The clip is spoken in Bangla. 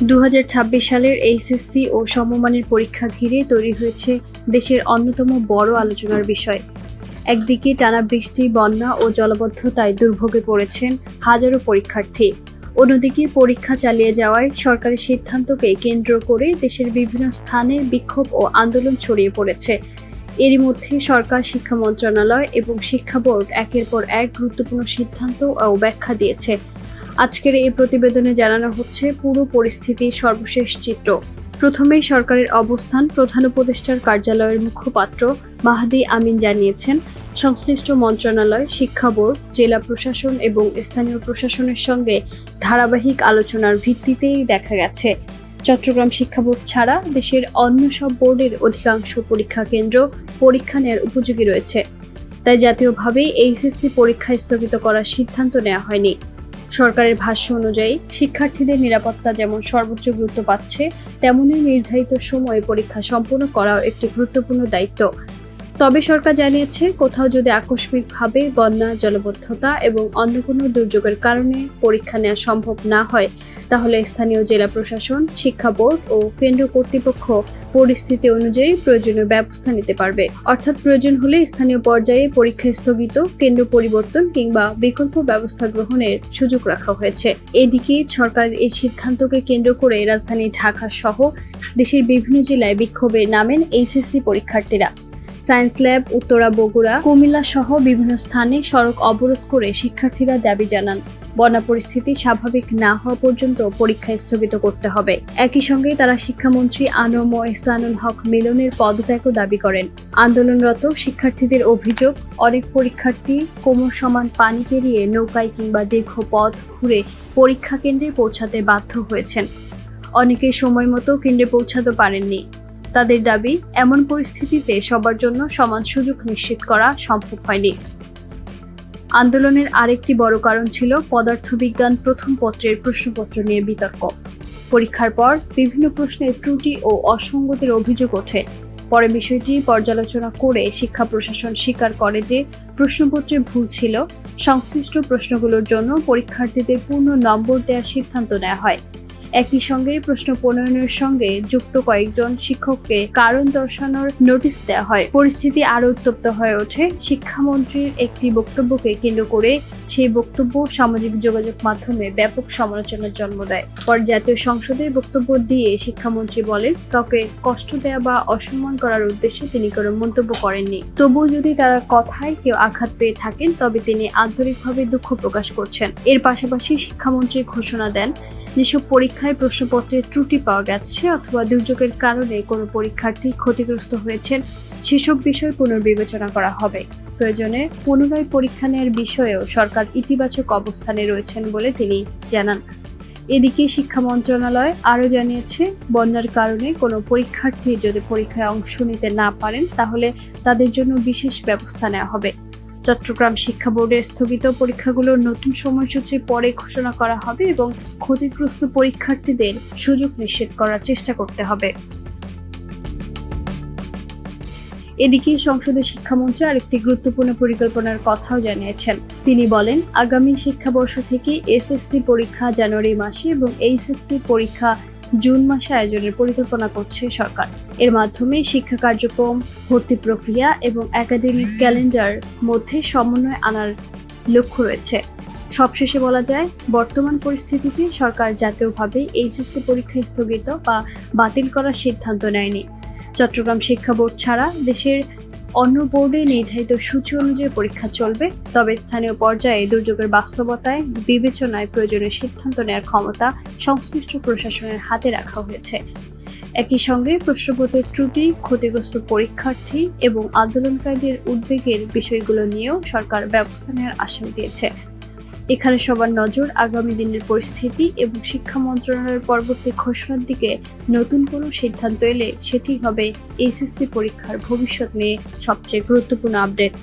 2026 সালের এইচএসসি ও সমমানের পরীক্ষা ঘিরে তৈরি হয়েছে দেশের অন্যতম বড় আলোচনার বিষয়। একদিকে টানা বৃষ্টি, বন্যা ও জলাবদ্ধতায় দুর্ভোগে পড়েছেন হাজারো পরীক্ষার্থী। অন্যদিকে পরীক্ষা চালিয়ে যাওয়ায় সরকারের সিদ্ধান্তকে কেন্দ্র করে দেশের বিভিন্ন স্থানে বিক্ষোভ ও আন্দোলন ছড়িয়ে পড়েছে। এরই মধ্যে সরকার, শিক্ষা মন্ত্রণালয় এবং শিক্ষা বোর্ড একের পর এক গুরুত্বপূর্ণ সিদ্ধান্ত ও ব্যাখ্যা দিয়েছে। আজকের এই প্রতিবেদনে জানানো হচ্ছে পুরো পরিস্থিতির সর্বশেষ চিত্র। প্রথমেই সরকারের অবস্থান। প্রধান উপদেষ্টার কার্যালয়ের মুখপাত্র মাহদি আমিন জানিয়েছেন, সংশ্লিষ্ট মন্ত্রণালয়, শিক্ষা বোর্ড, জেলা প্রশাসন এবং স্থানীয় প্রশাসনের সঙ্গে ধারাবাহিক আলোচনার ভিত্তিতেই দেখা গেছে চট্টগ্রাম শিক্ষা বোর্ড ছাড়া দেশের অন্য সব বোর্ডের অধিকাংশ পরীক্ষা কেন্দ্র পরীক্ষা নেওয়ার উপযোগী রয়েছে। তাই জাতীয়ভাবে এইচএসসি পরীক্ষা স্থগিত করার সিদ্ধান্ত নেওয়া হয়নি। সরকারের ভাষ্য অনুযায়ী শিক্ষার্থীদের নিরাপত্তা যেমন সর্বোচ্চ গুরুত্ব পাচ্ছে, তেমনি নির্ধারিত সময়ে পরীক্ষা সম্পন্ন করাও একটি গুরুত্বপূর্ণ দায়িত্ব। তবে সরকার জানিয়েছে, কোথাও যদি আকস্মিকভাবে বন্যা, জলাবদ্ধতা এবং অন্য কোনো দুর্যোগের কারণে পরীক্ষা নেওয়া সম্ভব না হয়, তাহলে স্থানীয় জেলা প্রশাসন, শিক্ষা বোর্ড ও কেন্দ্র কর্তৃপক্ষ পরিস্থিতি অনুযায়ী প্রয়োজনীয় ব্যবস্থা নিতে পারবে। অর্থাৎ প্রয়োজন হলে স্থানীয় পর্যায়ে পরীক্ষা স্থগিত, কেন্দ্র পরিবর্তন কিংবা বিকল্প ব্যবস্থা গ্রহণের সুযোগ রাখা হয়েছে। এদিকে সরকারের এই সিদ্ধান্তকে কেন্দ্র করে রাজধানী ঢাকা সহ দেশের বিভিন্ন জেলায় বিক্ষোভে নামেন এইচএসসি পরীক্ষার্থীরা। সায়েন্স ল্যাব, উত্তরা, বগুড়া, কুমিল্লা সহ বিভিন্ন স্থানে সড়ক অবরোধ করে শিক্ষার্থীরা দাবি জানান, বন্যা পরিস্থিতি স্বাভাবিক না হওয়া পর্যন্ত পরীক্ষা স্থগিত করতে হবে। একই সঙ্গে তারা শিক্ষামন্ত্রী আনম ও ইহসানুল হক মিলনের পদত্যাগও দাবি করেন। আন্দোলনরত শিক্ষার্থীদের অভিযোগ, অনেক পরীক্ষার্থী কোমর সমান পানি পেরিয়ে নৌকায় কিংবা দীর্ঘ পথ ঘুরে পরীক্ষা কেন্দ্রে পৌঁছাতে বাধ্য হয়েছেন। অনেকে সময় মতো কেন্দ্রে পৌঁছাতে পারেননি। তাদের দাবি, এমন পরিস্থিতিতে সবার জন্য সমান সুযোগ নিশ্চিত করা সম্ভব হয়নি। আন্দোলনের আরেকটি বড় কারণ ছিল পদার্থবিজ্ঞান প্রথম পত্রের প্রশ্নপত্র নিয়ে বিতর্ক। পরীক্ষার পর বিভিন্ন প্রশ্নে ত্রুটি ও অসঙ্গতির অভিযোগ ওঠে। পরে বিষয়টি পর্যালোচনা করে শিক্ষা প্রশাসন স্বীকার করে যে প্রশ্নপত্রে ভুল ছিল। সংশ্লিষ্ট প্রশ্নগুলোর জন্য পরীক্ষার্থীদের পূর্ণ নম্বর দেওয়ার সিদ্ধান্ত নেওয়া হয়। একই সঙ্গে প্রশ্ন প্রণয়নের সঙ্গে যুক্ত কয়েকজন শিক্ষককে কারণ দর্শানোর নোটিশ দেওয়া হয়। পরিস্থিতি আরও উত্তপ্ত হয়ে ওঠে শিক্ষামন্ত্রীর একটি বক্তব্যকে কেন্দ্র করে। সেই বক্তব্য সামাজিক যোগাযোগ মাধ্যমে ব্যাপক সমালোচনার জন্ম দেয়। পরে জাতীয় সংসদে বক্তব্য দিয়ে শিক্ষামন্ত্রী বলেন, তাকে কষ্ট দেওয়া বা অসম্মান করার উদ্দেশ্যে তিনি কোনো মন্তব্য করেননি। তবুও যদি তার কথায় কেউ আঘাত পেয়ে থাকেন, তবে তিনি আন্তরিকভাবে দুঃখ প্রকাশ করছেন। এর পাশাপাশি শিক্ষামন্ত্রী ঘোষণা দেন, যেসব পরীক্ষায় প্রশ্নপত্রের ত্রুটি পাওয়া গেছে অথবা দুর্যোগের কারণে কোনো পরীক্ষার্থী ক্ষতিগ্রস্ত হয়েছেন, সেসব বিষয় পুনর্বিবেচনা করা হবে। প্রয়োজনে পুনরায় পরীক্ষা নেওয়ার বিষয়েও সরকার ইতিবাচক অবস্থানে রয়েছেন বলে তিনি জানান। এদিকে শিক্ষা মন্ত্রণালয় আরও জানিয়েছে, বন্যার কারণে কোনো পরীক্ষার্থী যদি পরীক্ষায় অংশ নিতে না পারেন, তাহলে তাদের জন্য বিশেষ ব্যবস্থা নেওয়া হবে। চট্টগ্রাম শিক্ষা বোর্ডের স্থগিত পরীক্ষাগুলোর নতুন সময়সূচি পরে ঘোষণা করা হবে এবং ক্ষতিগ্রস্ত পরীক্ষার্থীদের সুযোগ নিশ্চিত করার চেষ্টা করতে হবে। এদিকে সংসদে শিক্ষামন্ত্রী আরেকটি গুরুত্বপূর্ণ পরিকল্পনার কথাও জানিয়েছেন। তিনি বলেন, আগামী শিক্ষাবর্ষ থেকে এসএসসি পরীক্ষা জানুয়ারি মাসে এবং এইচএসসি পরীক্ষা জুন মাসে আয়োজনের পরিকল্পনা করছে সরকার। এর মাধ্যমে শিক্ষা কার্যক্রম, ভর্তি প্রক্রিয়া এবং একাডেমিক ক্যালেন্ডার মধ্যে সমন্বয় আনার লক্ষ্য রয়েছে। সবশেষে বলা যায়, বর্তমান পরিস্থিতিতে সরকার জাতীয়ভাবে এইচএসসি পরীক্ষা স্থগিত বা বাতিল করার সিদ্ধান্ত নেয়নি। চট্টগ্রাম শিক্ষা বোর্ড ছাড়া দেশের অন্য বোর্ডে নির্ধারিত সূচি অনুযায়ী পরীক্ষা চলবে। তবে স্থানীয় পর্যায়ে দুর্যোগের বাস্তবতায় বিবেচনায় প্রয়োজনীয় সিদ্ধান্ত নেওয়ার ক্ষমতা সংশ্লিষ্ট প্রশাসনের হাতে রাখা হয়েছে। একই সঙ্গে প্রশ্নপত্রের ত্রুটি, ক্ষতিগ্রস্ত পরীক্ষার্থী এবং আন্দোলনকারীদের উদ্বেগের বিষয়গুলো নিয়েও সরকার ব্যবস্থা নেওয়ার আশ্বাস দিয়েছে। এখানে সবার নজর আগামী দিনের পরিস্থিতি এবং শিক্ষা মন্ত্রণালয়ের পরবর্তী ঘোষণার দিকে। নতুন কোনো সিদ্ধান্ত এলে সেটি হবে এইচএসসি পরীক্ষার ভবিষ্যৎ নিয়ে সবচেয়ে গুরুত্বপূর্ণ আপডেট।